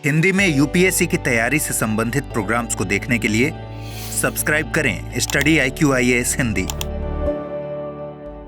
हिंदी में यूपीएससी की तैयारी से संबंधित प्रोग्राम्स को देखने के लिए सब्सक्राइब करें स्टडी IQ-IAS हिंदी।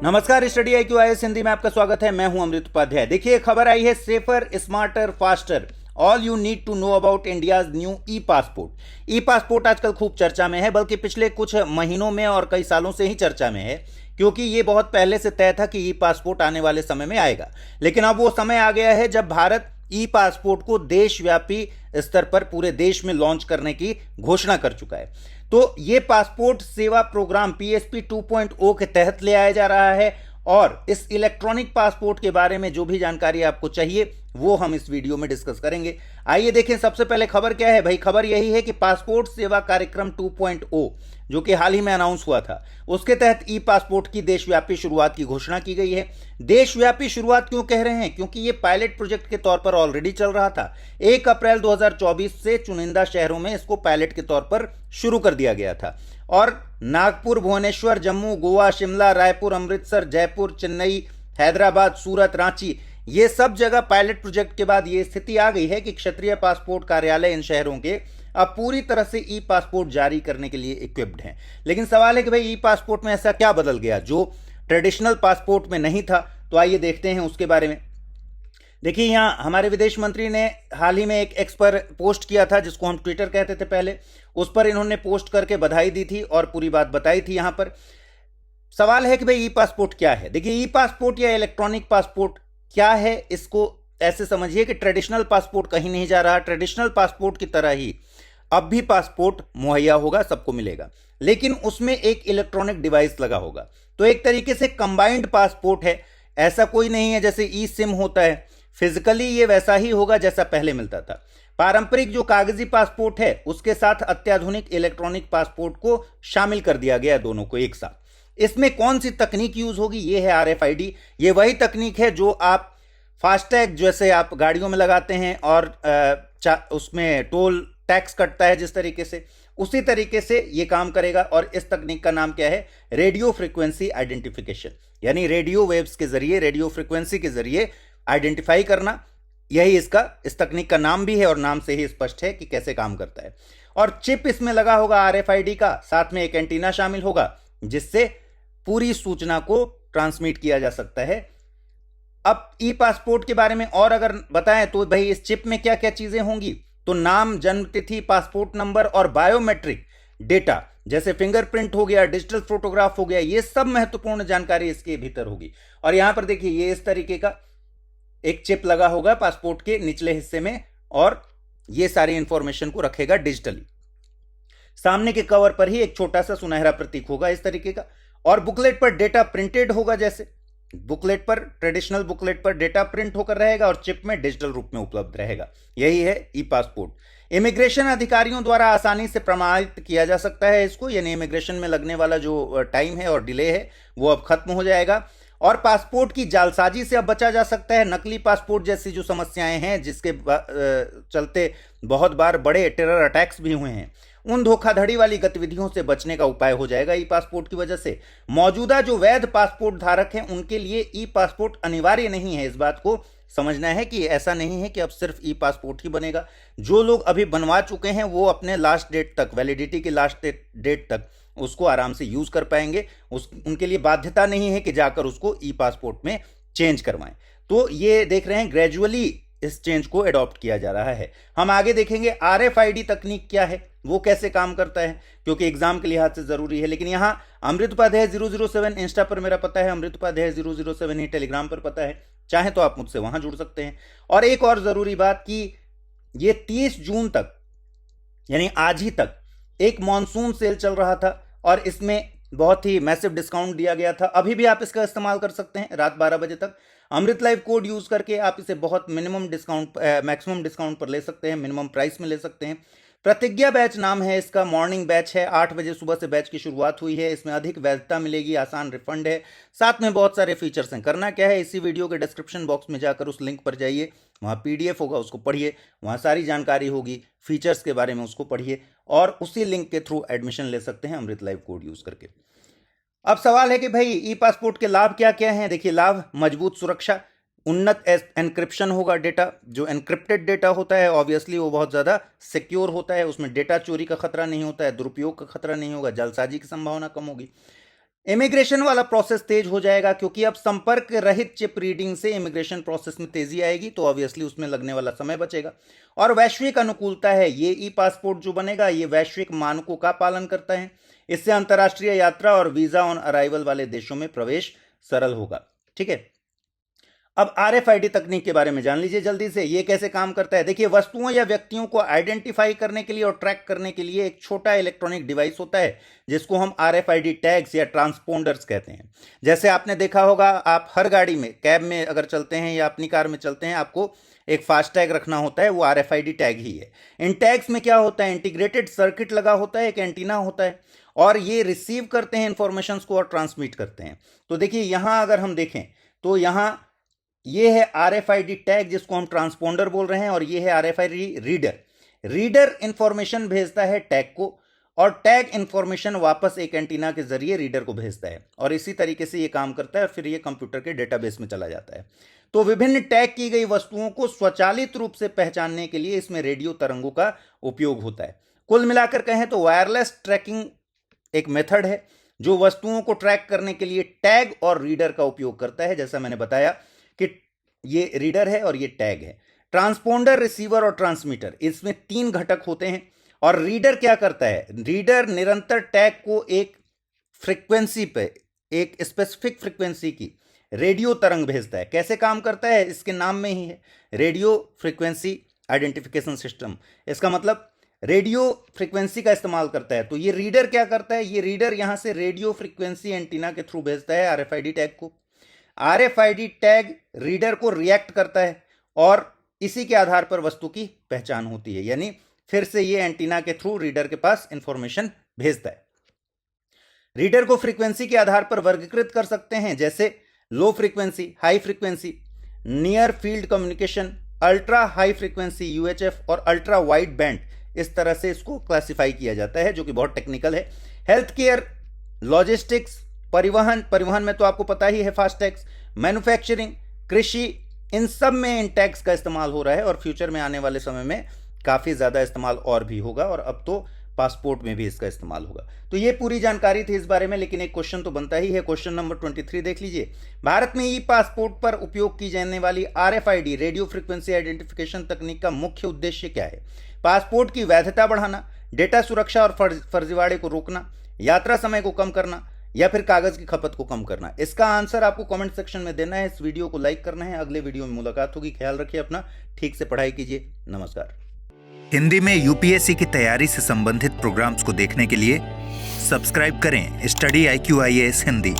नमस्कार, स्टडी IQ-IAS हिंदी में आपका स्वागत है। मैं हूं अमृत उपाध्याय। देखिए, खबर आई है safer smarter faster all you need to know about India's new E passport. E passport आजकल खूब चर्चा में है, बल्कि पिछले कुछ महीनों में और कई सालों से ही चर्चा में है, क्योंकि ये बहुत पहले से तय था कि ई पासपोर्ट आने वाले समय में आएगा। लेकिन अब वो समय आ गया है जब भारत ई पासपोर्ट को देशव्यापी स्तर पर पूरे देश में लॉन्च करने की घोषणा कर चुका है। तो ये पासपोर्ट सेवा प्रोग्राम PSP 2.0 के तहत ले आया जा रहा है, और इस इलेक्ट्रॉनिक पासपोर्ट के बारे में जो भी जानकारी आपको चाहिए वो हम इस वीडियो में डिस्कस करेंगे। आइए देखें, सबसे पहले खबर क्या है भाई। खबर यही है कि पासपोर्ट सेवा कार्यक्रम 2.0 जो कि हाल ही में अनाउंस हुआ था, उसके तहत ई पासपोर्ट की देशव्यापी शुरुआत की घोषणा की गई है। देशव्यापी शुरुआत क्यों कह रहे हैं? क्योंकि ये पायलट प्रोजेक्ट के तौर पर ऑलरेडी चल रहा था। 1 अप्रैल 2024 से चुनिंदा शहरों में इसको पायलट के तौर पर शुरू कर दिया गया था, और नागपुर, भुवनेश्वर, जम्मू, गोवा, शिमला, रायपुर, अमृतसर, जयपुर, चेन्नई, हैदराबाद, सूरत, रांची, ये सब जगह पायलट प्रोजेक्ट के बाद ये स्थिति आ गई है कि क्षेत्रीय पासपोर्ट कार्यालय इन शहरों के अब पूरी तरह से ई पासपोर्ट जारी करने के लिए इक्विप्ड हैं। लेकिन सवाल है कि भाई ई पासपोर्ट में ऐसा क्या बदल गया जो ट्रेडिशनल पासपोर्ट में नहीं था? तो आइए देखते हैं उसके बारे में। देखिए, यहाँ हमारे विदेश मंत्री ने हाल ही में एक एक्स पर पोस्ट किया था, जिसको हम ट्विटर कहते थे पहले। उस पर इन्होंने पोस्ट करके बधाई दी थी और पूरी बात बताई थी। यहाँ पर सवाल है कि भाई ई पासपोर्ट क्या है। देखिए, ई पासपोर्ट या इलेक्ट्रॉनिक पासपोर्ट क्या है, इसको ऐसे समझिए कि ट्रेडिशनल पासपोर्ट कहीं नहीं जा रहा। ट्रेडिशनल पासपोर्ट की तरह ही अब भी पासपोर्ट मुहैया होगा, सबको मिलेगा, लेकिन उसमें एक इलेक्ट्रॉनिक डिवाइस लगा होगा। तो एक तरीके से कंबाइंड पासपोर्ट है। ऐसा कोई नहीं है जैसे ई सिम होता है, फिजिकली ये वैसा ही होगा जैसा पहले मिलता था। पारंपरिक जो कागजी पासपोर्ट है उसके साथ अत्याधुनिक इलेक्ट्रॉनिक पासपोर्ट को शामिल कर दिया गया, दोनों को एक साथ। इसमें कौन सी तकनीक यूज होगी? ये है RFID। ये वही तकनीक है जो आप फास्टैग जैसे आप गाड़ियों में लगाते हैं और उसमें टोल टैक्स कटता है जिस तरीके से, उसी तरीके से ये काम करेगा। और इस तकनीक का नाम क्या है? रेडियो फ्रीक्वेंसी आइडेंटिफिकेशन, यानी रेडियो वेव्स के जरिए, रेडियो फ्रीक्वेंसी के जरिए आइडेंटिफाई करना। यही इस तकनीक का नाम भी है, और नाम से ही स्पष्ट है कि कैसे काम करता है। और चिप इसमें लगा होगा RFID का, साथ में एक एंटीना शामिल होगा जिससे पूरी सूचना को ट्रांसमिट किया जा सकता है। अब ई पासपोर्ट के बारे में और अगर बताएं तो भाई इस चिप में क्या क्या चीजें होंगी? तो नाम, जन्म तिथि, पासपोर्ट नंबर और बायोमेट्रिक डेटा जैसे फिंगरप्रिंट हो गया, डिजिटल फोटोग्राफ हो गया, ये सब महत्वपूर्ण जानकारी इसके भीतर होगी। और यहां पर देखिए, ये इस तरीके का एक चिप लगा होगा पासपोर्ट के निचले हिस्से में, और ये सारी इंफॉर्मेशन को रखेगा डिजिटली। सामने के कवर पर ही एक छोटा सा सुनहरा प्रतीक होगा इस तरीके का, और बुकलेट पर डेटा प्रिंटेड होगा। जैसे बुकलेट पर, ट्रेडिशनल बुकलेट पर डेटा प्रिंट होकर रहेगा और चिप में डिजिटल रूप में उपलब्ध रहेगा। यही है ई पासपोर्ट। इमिग्रेशन अधिकारियों द्वारा आसानी से प्रमाणित किया जा सकता है इसको, यानी इमिग्रेशन में लगने वाला जो टाइम है और डिले है वो अब खत्म हो जाएगा। और पासपोर्ट की जालसाजी से अब बचा जा सकता है। नकली पासपोर्ट जैसी जो समस्याएं हैं, जिसके चलते बहुत बार बड़े टेरर अटैक्स भी हुए हैं, उन धोखाधड़ी वाली गतिविधियों से बचने का उपाय हो जाएगा ई पासपोर्ट की वजह से। मौजूदा जो वैध पासपोर्ट धारक हैं उनके लिए ई पासपोर्ट अनिवार्य नहीं है। इस बात को समझना है कि ऐसा नहीं है कि अब सिर्फ ई पासपोर्ट ही बनेगा। जो लोग अभी बनवा चुके हैं वो अपने लास्ट डेट तक, वैलिडिटी की लास्ट डेट तक उसको आराम से यूज कर पाएंगे। उनके लिए बाध्यता नहीं है कि जाकर उसको ई पासपोर्ट में चेंज करवाएं। तो ये देख रहे हैं, ग्रेजुअली इस चेंज को अडॉप्ट किया जा रहा है। हम आगे देखेंगे RFID तकनीक क्या है, वो कैसे काम करता है, क्योंकि एग्जाम के लिहाज से जरूरी है। लेकिन यहाँ अमृत उपाध्याय 007 इंस्टा पर मेरा पता है, अमृत उपाध्याय 007 ही टेलीग्राम पर पता है, चाहे तो आप मुझसे वहां जुड़ सकते हैं। और एक और जरूरी बात कि ये 30 जून तक, यानी आज ही तक, एक मॉनसून सेल चल रहा था और इसमें बहुत ही मैसिव डिस्काउंट दिया गया था। अभी भी आप इसका इस्तेमाल कर सकते हैं रात 12 बजे तक। अमृत लाइव कोड यूज करके आप इसे बहुत मिनिमम डिस्काउंट, मैक्सिमम डिस्काउंट पर ले सकते हैं, मिनिमम प्राइस में ले सकते हैं। प्रतिज्ञा बैच नाम है इसका, मॉर्निंग बैच है। 8 बजे सुबह से बैच की शुरुआत हुई है। इसमें अधिक वैधता मिलेगी, आसान रिफंड है, साथ में बहुत सारे फीचर्स हैं। करना क्या है, इसी वीडियो के डिस्क्रिप्शन बॉक्स में जाकर उस लिंक पर जाइए, वहाँ PDF होगा, उसको पढ़िए, वहाँ सारी जानकारी होगी फीचर्स के बारे में, उसको पढ़िए, और उसी लिंक के थ्रू एडमिशन ले सकते हैं अमृत लाइव कोड यूज करके। अब सवाल है कि भाई ई पासपोर्ट के लाभ क्या क्या हैं? देखिए, लाभ: मजबूत सुरक्षा, उन्नत एनक्रिप्शन होगा। डेटा जो एनक्रिप्टेड डेटा होता है ऑब्वियसली वो बहुत ज़्यादा सिक्योर होता है, उसमें डेटा चोरी का खतरा नहीं होता है, दुरुपयोग का खतरा नहीं होगा, जालसाजी की संभावना कम होगी। इमिग्रेशन वाला प्रोसेस तेज हो जाएगा क्योंकि अब संपर्क रहित चिप रीडिंग से इमिग्रेशन प्रोसेस में तेजी आएगी, तो ऑब्वियसली उसमें लगने वाला समय बचेगा। और वैश्विक अनुकूलता है, ये ई पासपोर्ट जो बनेगा ये वैश्विक मानकों का पालन करता है। इससे अंतर्राष्ट्रीय यात्रा और वीजा ऑन अराइवल वाले देशों में प्रवेश सरल होगा। ठीक है, अब RFID तकनीक के बारे में जान लीजिए जल्दी से, ये कैसे काम करता है। देखिए, वस्तुओं या व्यक्तियों को आइडेंटिफाई करने के लिए और ट्रैक करने के लिए एक छोटा इलेक्ट्रॉनिक डिवाइस होता है जिसको हम RFID टैग्स या ट्रांसपोंडर्स कहते हैं। जैसे आपने देखा होगा, आप हर गाड़ी में, कैब में अगर चलते हैं या अपनी कार में चलते हैं, आपको एक फास्ट टैग रखना होता है, वो RFID टैग ही है। इन टैग्स में क्या होता है, इंटीग्रेटेड सर्किट लगा होता है, एक एंटीना होता है और ये रिसीव करते हैं इंफॉर्मेशन को और ट्रांसमिट करते हैं। तो देखिए यहां अगर हम देखें तो यहां ये है RFID टैग जिसको हम ट्रांसपोंडर बोल रहे हैं, और ये है RFID रीडर। रीडर इंफॉर्मेशन भेजता है टैग को और टैग इंफॉर्मेशन वापस एक एंटीना के जरिए रीडर को भेजता है, और इसी तरीके से ये काम करता है और फिर ये कंप्यूटर के डेटाबेस में चला जाता है। तो विभिन्न टैग की गई वस्तुओं को स्वचालित रूप से पहचानने के लिए इसमें रेडियो तरंगों का उपयोग होता है। कुल मिलाकर कहें तो वायरलेस ट्रैकिंग एक मेथड है जो वस्तुओं को ट्रैक करने के लिए टैग और रीडर का उपयोग करता है। जैसा मैंने बताया कि ये रीडर है और ये टैग है। ट्रांसपोंडर, रिसीवर और ट्रांसमीटर, इसमें 3 घटक होते हैं। और रीडर क्या करता है, रीडर निरंतर टैग को एक फ्रीक्वेंसी पे, एक स्पेसिफिक फ्रीक्वेंसी की रेडियो तरंग भेजता है। कैसे काम करता है, इसके नाम में ही है, रेडियो फ्रीक्वेंसी आइडेंटिफिकेशन सिस्टम। इसका मतलब रेडियो फ्रीक्वेंसी का इस्तेमाल करता है। तो ये रीडर क्या करता है, ये रीडर यहां से रेडियो फ्रीक्वेंसी एंटीना के थ्रू भेजता है RFID टैग को। RFID टैग रीडर को रिएक्ट करता है और इसी के आधार पर वस्तु की पहचान होती है, यानी फिर से ये एंटीना के थ्रू रीडर के पास इंफॉर्मेशन भेजता है। रीडर को फ्रीक्वेंसी के आधार पर वर्गीकृत कर सकते हैं, जैसे low frequency, high frequency, near field communication, ultra high frequency UHF और अल्ट्रा वाइड बैंड। इस तरह से इसको क्लासिफाई किया जाता है, जो कि बहुत टेक्निकल है। हेल्थ केयर, लॉजिस्टिक्स, परिवहन में तो आपको पता ही है फास्ट टैग्स, मैन्युफैक्चरिंग, कृषि, इन सब में इन टैग्स का इस्तेमाल हो रहा है और फ्यूचर में आने वाले समय में काफ़ी ज़्यादा इस्तेमाल और भी होगा, और अब तो पासपोर्ट में भी इसका इस्तेमाल होगा। तो ये पूरी जानकारी थी इस बारे में, लेकिन एक क्वेश्चन तो बनता ही है। क्वेश्चन नंबर 23 देख लीजिए। भारत में ई पासपोर्ट पर उपयोग की जाने वाली RFID रेडियो फ्रीक्वेंसी आइडेंटिफिकेशन तकनीक का मुख्य उद्देश्य क्या है। पासपोर्ट की वैधता बढ़ाना, डेटा सुरक्षा और फर्जीवाड़े को रोकना, यात्रा समय को कम करना, या फिर कागज की खपत को कम करना। इसका आंसर आपको कमेंट सेक्शन में देना है। इस वीडियो को लाइक करना है। अगले वीडियो में मुलाकात होगी। ख्याल रखिए अपना, ठीक से पढ़ाई कीजिए। नमस्कार। हिंदी में UPSC की तैयारी से संबंधित प्रोग्राम्स को देखने के लिए सब्सक्राइब करें स्टडी IQ IAS हिंदी।